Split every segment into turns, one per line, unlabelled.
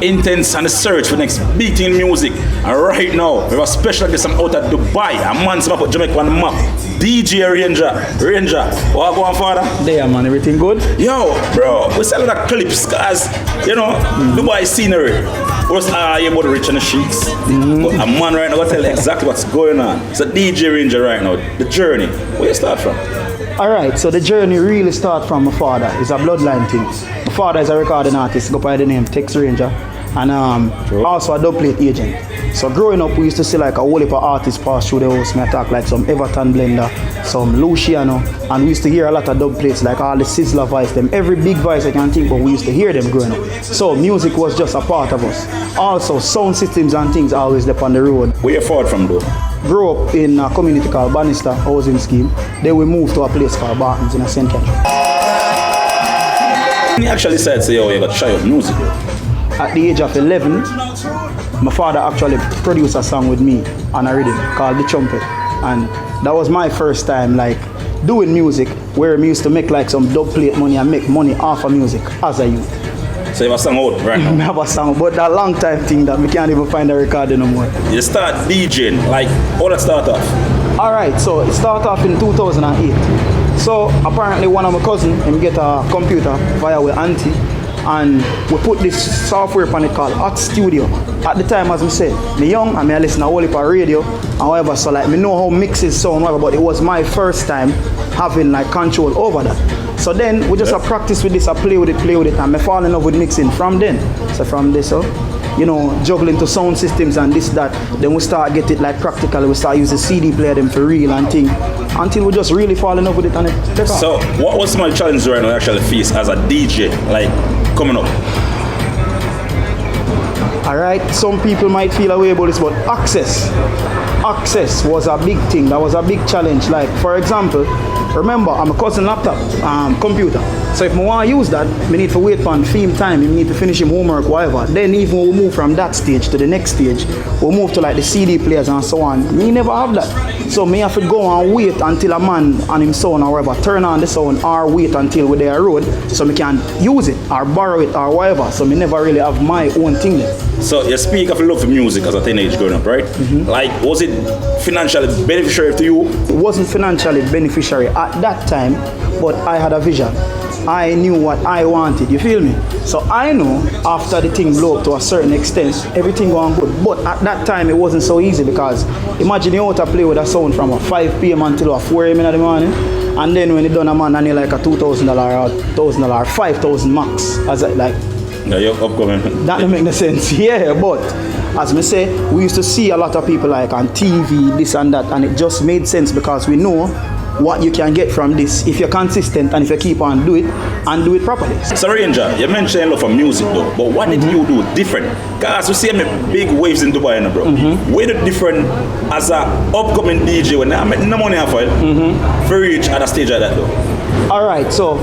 Intense on the search for the next big thing in music. And right now, we have a special guest out of Dubai. A man some put Jamaica on the map. DJ Ranger. What go on, father?
There, man. Everything good?
Yo, bro, we sell a lot of clips because, you know, Dubai scenery. First, you about the rich and the sheiks. But a man right now will tell you exactly what's going on. It's a DJ Ranger right now. The journey. Where you start from?
Alright, so the journey really starts from my father. It's a bloodline thing. My father is a recording artist, go by the name Tex Ranger, and also a dubplate agent. So growing up, we used to see like a whole heap of artists pass through the house. Me talk like some Everton Blender, some Luciano, and we used to hear a lot of dub plates, like all the Sizzler voice, them every big voice I can think, but we used to hear them growing up. So music was just a part of us. Also, sound systems and things always up on the road.
Where you fought from though?
Grew up in a community called Bannister Housing Scheme. Then we moved to a place called Bartons in a St. Catherine.
He actually said, say, oh, you got to try out music.
At the age of 11, my father actually produced a song with me on a rhythm called The Trumpet. And that was my first time like doing music where we used to make like some dub plate money and make money off of music as a youth.
So you have a song out right now?
I have a song, but that long time thing that we can't even find a recording no more.
You start DJing, like how that start off?
Alright, so it started off in 2008. So apparently one of my cousins him get a computer via with auntie, and we put this software on it called Hot Studio. At the time, as I said, me young and I listen to a whole heap of radio and whatever, so like me know how mixes sound, whatever, but it was my first time having like control over that. So then we just practice with this, I play with it, and I fall in love with mixing from then. So from this, you know, juggling to sound systems and this, that, then we start get it like practical, we start using CD player them for real and thing, until we just really fall in love with it and it take off.
So what was my challenge right now actually face as a DJ, like coming up?
Alright, some people might feel a way about this, but access was a big thing. That was a big challenge. Like for example, remember I'm a cousin laptop computer, so if I want to use that, I need to wait for theme time, I need to finish him homework, whatever. Then even we move from that stage to the next stage, we'll move to like the CD players and so on. Me never have that, so me have to go and wait until a man and him sound or whatever turn on the sound, or wait until we're there road so me can use it or borrow it or whatever. So me never really have my own thing there.
So you speak of love for music as a teenage growing up, right? Like, was it financially beneficiary to you?
It wasn't financially beneficiary at that time, but I had a vision. I knew what I wanted, you feel me? So I know after the thing blew up to a certain extent, everything going good. But at that time it wasn't so easy, because imagine you out to play with a sound from 5 p.m. until 4 a.m. in the morning. And then when you done a man and you like a $2,000 or $1,000 or $5,000 max, as I like.
Yeah, you're upcoming.
That don't make no sense. Yeah, but as me say, we used to see a lot of people like on TV, this and that, and it just made sense because we know what you can get from this if you're consistent and if you keep on do it and do it properly.
So Ranger, you mentioned love for music though, but what did you do different? Because we see big waves in Dubai, bro. Where did different as a upcoming DJ when I make no money for it, for reach at a stage like that though?
Alright, so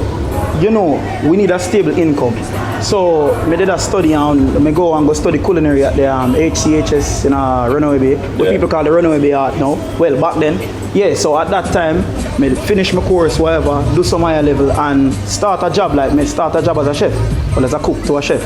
you know, we need a stable income. So I did a study and I go study culinary at the HCHS in Runaway Bay. What people call the Runaway Bay art now. Well, back then, yeah, so at that time, I finish my course, whatever, do some higher level and start a job as a chef, or as a cook to a chef.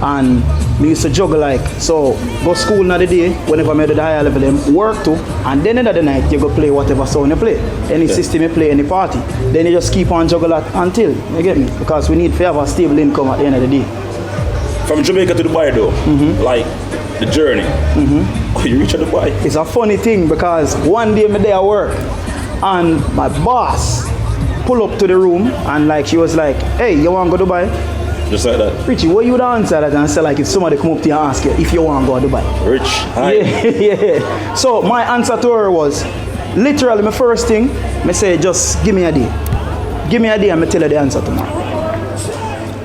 And we used to juggle like, so go school in the day, whenever I do the higher level, then work too, and then in the night you go play whatever song you play. Any system you play, any party. Then you just keep on juggle that until, you get me? Because we need to have a stable income at the end of the day.
From Jamaica to Dubai though, like the journey, you reach Dubai.
It's a funny thing because one day I'm there at work and my boss pull up to the room and like she was like, hey, you want to go to Dubai?
Just like that.
Richie, what you would answer that and say like if somebody come up to you and ask you if you want to go to Dubai?
Rich, hi.
Yeah. So my answer to her was, literally my first thing, I say just give me a day. Give me a day and I tell her the answer tomorrow.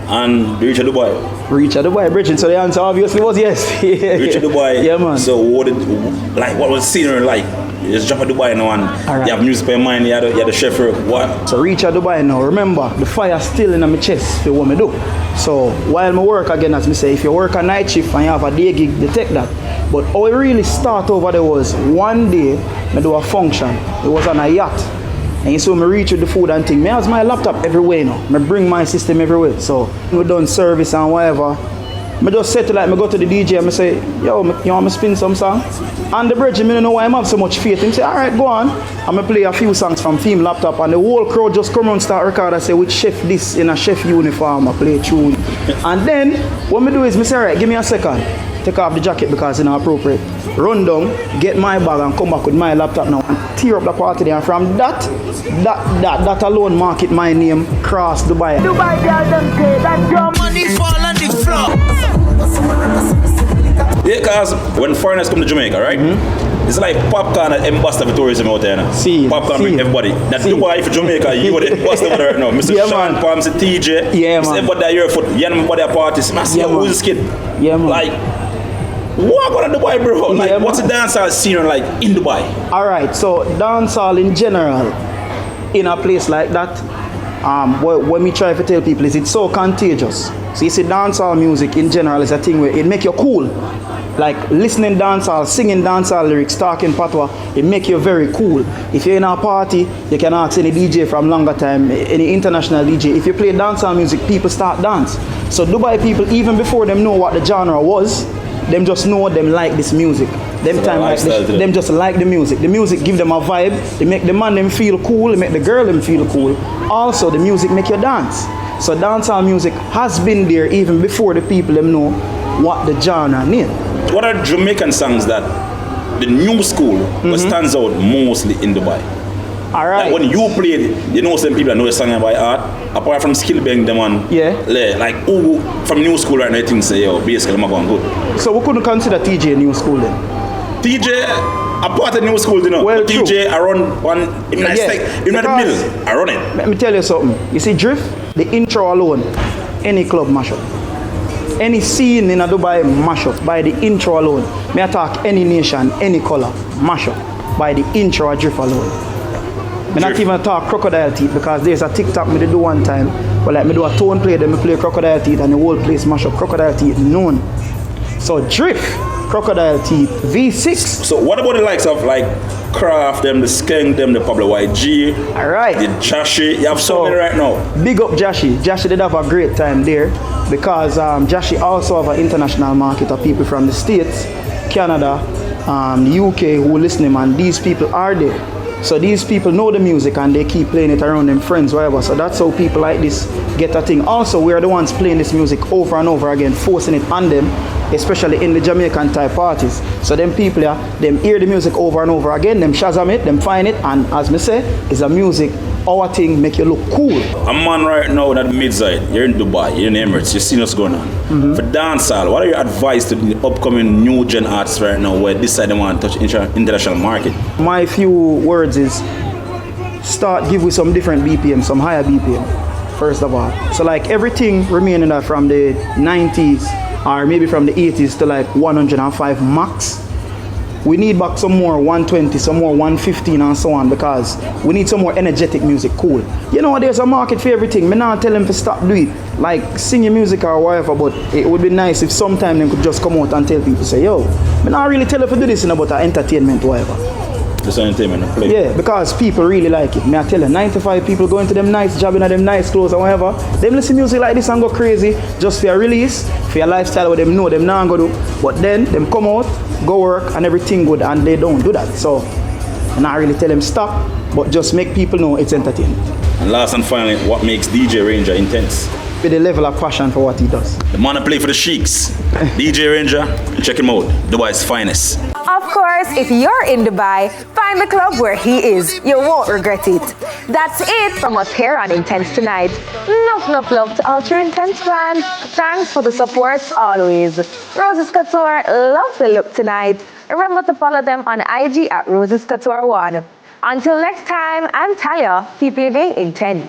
And reach Dubai?
Reach Dubai, Bridget. So the answer obviously was yes.
Reach Dubai.
Yeah, man.
So what was the scenery like? You just jump to Dubai now and you have music in your mind, you had the chef work, what?
So reach Dubai now, remember, the fire still in my chest for what I do. So while I work again, as I say, if you work a night shift and you have a day gig, they take that. But how it really start over there was one day, I do a function. It was on a yacht. And you saw me reach with the food and thing. I have my laptop everywhere now. I bring my system everywhere. So we done service and whatever. I just said to like, I go to the DJ and I say, yo, you want me to spin some song? And the bridge, I don't know why I have so much faith. He say, all right, go on. I'm going to play a few songs from Theme Laptop, and the whole crowd just come around, start record. I say, which chef this in a chef uniform, I play tune. And then, what I do is, I say, all right, give me a second. Take off the jacket because it's inappropriate. Run down, get my bag and come back with my laptop now and tear up the party there. And from that alone market my name cross Dubai.
Dubai girl them say that your money fall on the floor.
Yeah, because when foreigners come to Jamaica, right? It's like popcorn and ambassador for tourism out there now. Popcorn bring everybody. That Dubai for Jamaica, you are the ambassador over there right now. Mr.
Yeah,
Sean
man.
Palm, Mr. TJ,
Yeah,
Mr.
man.
Everybody there here for everybody at parties. I see who's this kid.
Yeah, man.
Like, what going on Dubai, bro? Like,
Yeah,
what's the dancehall scene like in Dubai?
Alright, so dancehall in general, in a place like that, what me try to tell people is it's so contagious. So you see dancehall music in general is a thing where it make you cool. Like listening dancehall, singing dancehall lyrics, talking patois, it make you very cool. If you're in a party, you can ask any DJ from longer time, any international DJ. If you play dancehall music, people start dance. So Dubai people, even before them know what the genre was, them just know them like this music. Them time like this, them just like the music. The music give them a vibe. They make the man them feel cool. They make the girl them feel cool. Also, the music make you dance. So dancehall music has been there even before the people them know what the genre name.
What are Jamaican songs that the new school what stands out mostly in Dubai?
Alright.
Like when you play it, you know some people that know the song by heart, apart from skill bang them on.
Yeah.
Like who from new school right now think say yo basically I'm going good.
So we couldn't consider TJ new school then.
TJ a part of new school, you know.
Well,
but TJ I run one in the middle. I run it.
Let me tell you something. You see Drift, the intro alone, any club mash up. Any scene in a Dubai mash up by the intro alone. May I talk any nation, any color, mash up by the intro of Drift alone. Me not even talk Crocodile Teeth because there's a TikTok me do one time, but like me do a tone play, then me play Crocodile Teeth and the whole place mash up. Crocodile Teeth known. So Drift, Crocodile Teeth, V6.
So what about the likes of like Craft them, the Skank them, the Pablo YG,
Alright.
the Jashi? You have so many right now.
Big up Jashi. Jashi did have a great time there because Jashi also have an international market of people from the States, Canada, the UK who listen and these people are there. So these people know the music and they keep playing it around them friends, whatever. So that's how people like this get a thing. Also, we are the ones playing this music over and over again, forcing it on them, especially in the Jamaican type parties. So them people here, them hear the music over and over again, them shazam it, them find it, and as me say, it's a music, our thing make you look cool.
A man right now that mid-side, you're in Dubai, you're in Emirates, you've seen what's going on. For dancehall, what are your advice to the upcoming new gen artists right now where this side they want to touch international market?
My few words is start give with some different BPM, some higher BPM, first of all. So like everything remaining that from the 90s or maybe from the 80s to like 105 max. We need back some more 120, some more 115 and so on because we need some more energetic music, cool. You know, there's a market for everything. Me not tell them to stop doing it, like singing music or whatever, but it would be nice if sometime they could just come out and tell people, say, yo, me not really tell them to do this about entertainment or whatever.
Just entertainment and play.
Yeah, because people really like it. Me I tell you, 95 people going to them nice job in them nice clothes or whatever. Them listen music like this and go crazy just for a release, for your lifestyle where them know them not gonna do. But then them come out, go work and everything good and they don't do that. So I not really tell them stop, but just make people know it's entertainment.
And last and finally, what makes DJ Ranger intense?
With the level of passion for what he does.
The man that play for the Sheiks. DJ Ranger, check him out. Dubai's finest.
Of course, if you're in Dubai, find the club where he is. You won't regret it. That's it from us here on Intense tonight. Love to Ultra Intense fans. Thanks for the support always. Roses Couture, love the look tonight. Remember to follow them on IG at Roses Couture 1. Until next time, I'm Talia, TVJ Intense.